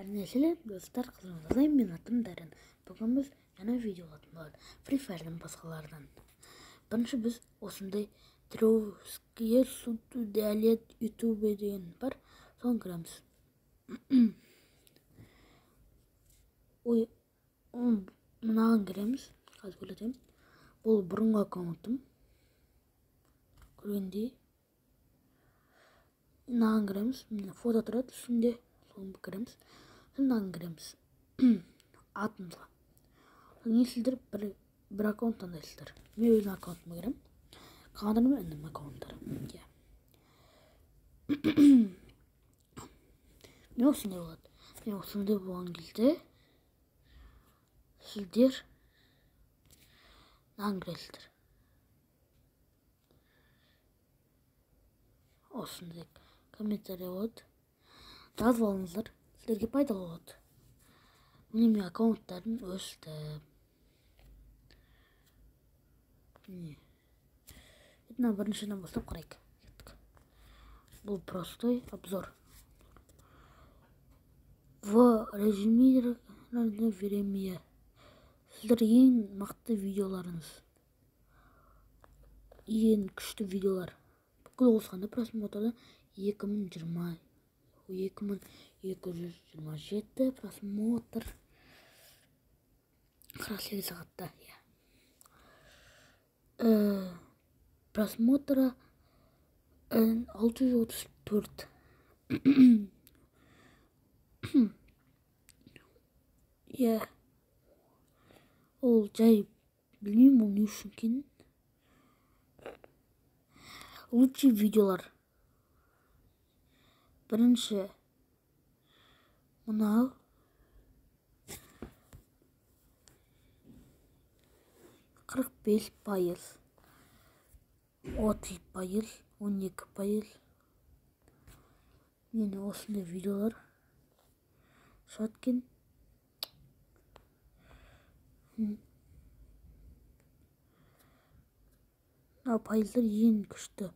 Сәлем достар, қызыңыздайым, мен атым Дәрін. Бүгін біз жаңа видео алатын болады. Free Fire'дан басқалардан. Бірінші біз осындай Троуские Сутудалет ютубе деген бар. Соны көреміз. Ой, мынаған кіреміз. Қазір көрсетемін. Бұл бұрынғы аккаунтым. Көргендей. Мынаған кіреміз. Фото тұрады үстінде. Соны кіреміз. Мынаған кіреміз. Атымызға. Не сіздер бір аккаунт таңдайсыздар. Мен өзім аккаунтыма кірем. Қалғандарым інім аккаунттары. Мен осындай болады. Мен осындай болған кезде сіздер мынаған кіресіздер. Осындай комментарий болады. Жазып алыңыздар. Сіздерге пайдалы болады. Мен аккаунттарым өсті. Мына біріншіден бастап қарайық. Бұл простой обзор. В резюмированное время. Сіздер ең мықты видеоларыңыз. Ең күшті видеолар. Бүкіл қосқанда просмотрда 2227 просмотр. 48 сағатта. Просмотра 634. Ол жай білмеймін, ол не үшін екенін. Лучший видеолар. Бірінші мынау 45%, 30%, 12%. Мені осындай видеолар шаткен. Пайыздар ең күшті.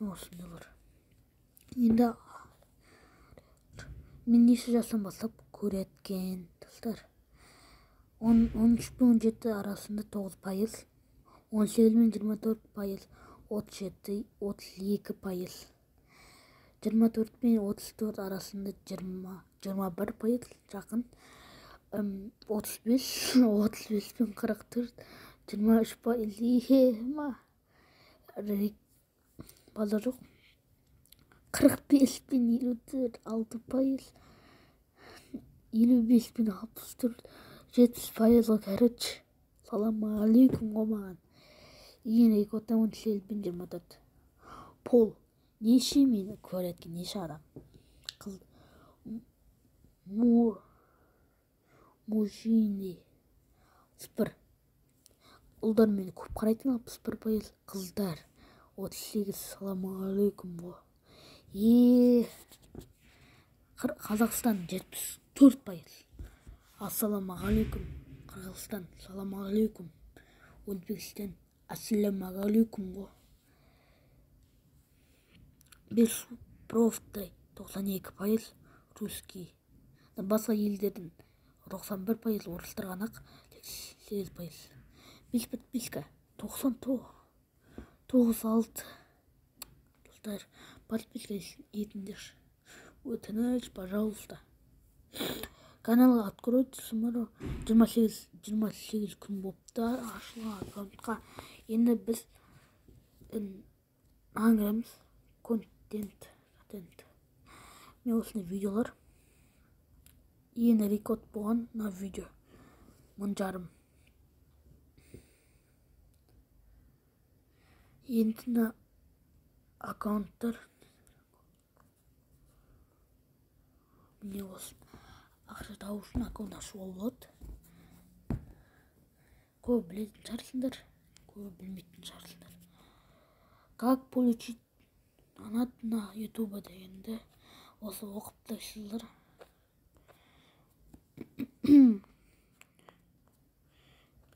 Осындайлар. Енді мен неше жастан бастап көреткен достар. 13 пен 17 арасында 9%, 18 мен 24%, 37, 32%. 24 пен 34 арасында 21% жақын. 35 пен 44, 23%. Базар жоқ. 45 пен 54, 6%. 55 пен 64, 70%. Короче, салам алейкум маған. Ең рекордтан 17 пен 24. Пол. Неше мені көреткен, неше адам. Қыз. Мужчины. 0. Ұлдар мені көп қарайтын 61%. Қыздар. 38. Салам алейкум бо. Қазақстан 74%. Ассаламу алейкум. Қырғызстан. Салам алейкум. Өзбекстан. Ассаламу алейкум бо. Беспрофтай 92%. Русский. Басқа елдердің 91%. Орыстар ғанақ 8%. Без подписка 96. Достар, подписка етіңдер. Өтініш, пожалуйста. Каналға откройте сумару. 28 күн бопты ашылған аккаунтқа. Енді біз аңғырамыз. Контент. Мен осындай видеолар. Ең рекорд болған на видео. 10,5. Енді аккаунттар. Міне осы. Ақша тауып үшін аккаунт ашуға болады. Көп білетін шығарсыңдар, көп білмейтін шығарсыңдар. Как получить донат на ютубе дегенде осы оқып тастайсыздар.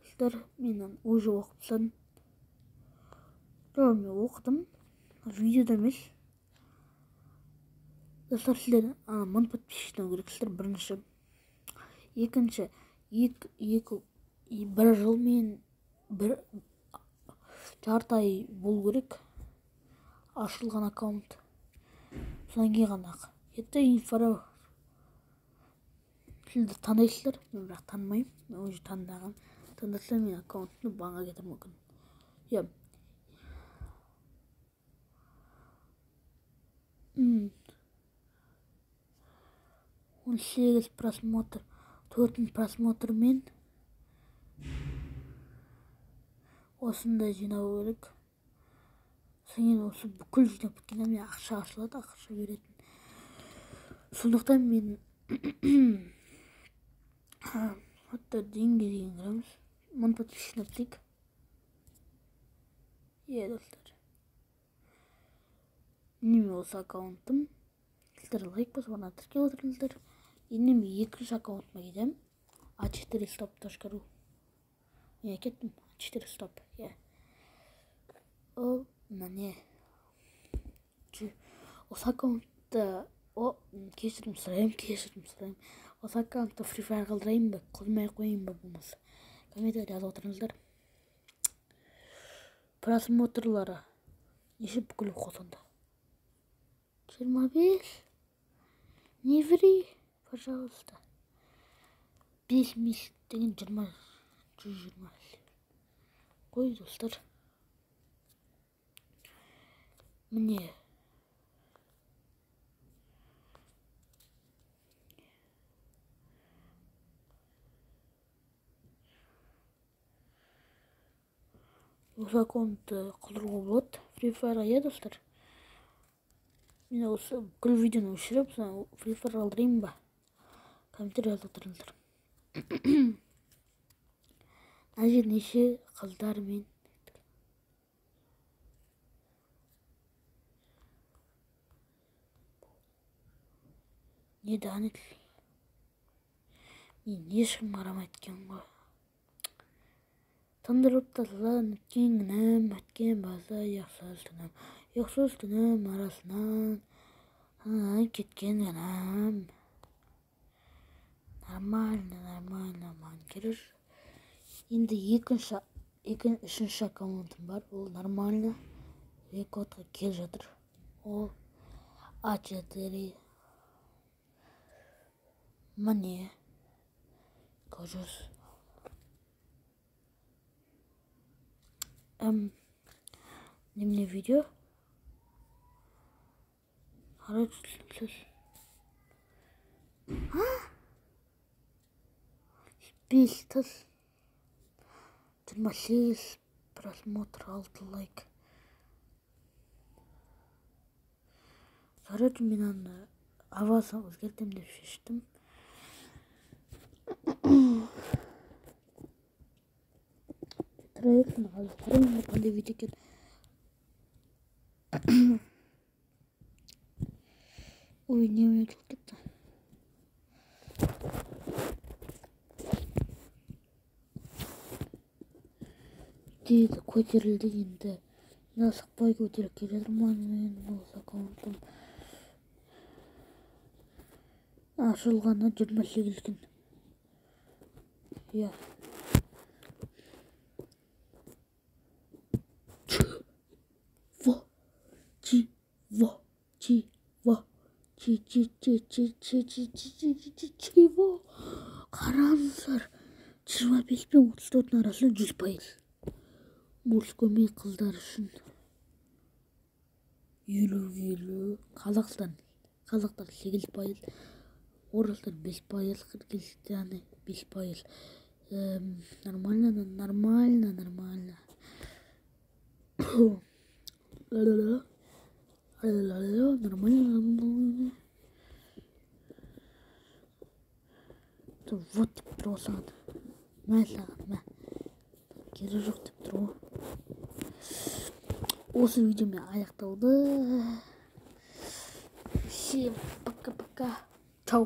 Сіздер менен уже оқыпсан. Мен оқыдым. Видеода емес. достар, сіздер мың подписчиктен керексіздер. Бірінші, екінші, бір жыл мен бір жарты ай болу керек ашылған аккаунт. Содан кейін ғана это инфра. Сіздер танисыздар, мен бірақ танымаймын. Уже таңдаған. Таңдаса мен аккаунтымды банға кетірмек мүмкін. 18 просмотр, 4 просмотр мен осындай жинау керек. Содан осы бүкіл жинап біткенде мен ақша ашылады, ақша беретін. Сондықтан мен деньги деген кіреміз. Мың подписчиктен бітейік. Достар. Неме осы аккаунтым. Сіздер лайк басып, ана тіркеп отырыңыздар. Енді мен екінші аккаунтыма кетем. a4stop.ru. Мен кеттім. a4stop. Ол міне. Осы аккаунтты кешірім сұраймын. Осы аккаунтты Free Fire қалдырайын ба, қоймай қойайын ба болмаса. Комментарий жазып отырыңыздар. Просмотрлары неше бүкіл қосында? 25. Не ври, пожалуйста. 5 месяц деген 120. Қой, достар. Міне. Осы аккаунтты қалдыруға болады. Free Fire достар. Мен осы бүкіл видеоны өшіріп, Free Fire қалдырайын ба? Комментарий жазып отырыңыздар. Мына жер неше қыздар мен не данет. Мен ешкім қарамайды екен ғой. Тындырып тастаған өткен күнім, өткен база ұйқсыз түнім арасынан кеткен күнім. Нормально, манкерер. Енді үшінші аккаунтым бар, ол нормально. Рекордқа кел жатыр. Ол A4. Міне. Көріңіз. Немене видео? Қарай түсініксіз. 28 просмотр, 6 лайк. Короче, мен аны авазын өзгертем деп шештім. Проектін қалып қандай видео екен. Ой, неме кетті. Дейді көтерілді енді. Мен асықпай көтеріп келе жатырмын мен осы аккаунтым. Ашылғаны 28 күн. Чего? Қараңыздар. 25 пен 34 арасында 100%. Мужской мен қыздар үшін 50-50. Қазақтар 8%, орыстар 5%, қырғызстаны 5%. Нормально. Нормально. Вот деп тұр осыған. Мә саған. Кері жоқ деп тұр. Осы видеомен аяқталды. Всем пока-пока. Чау.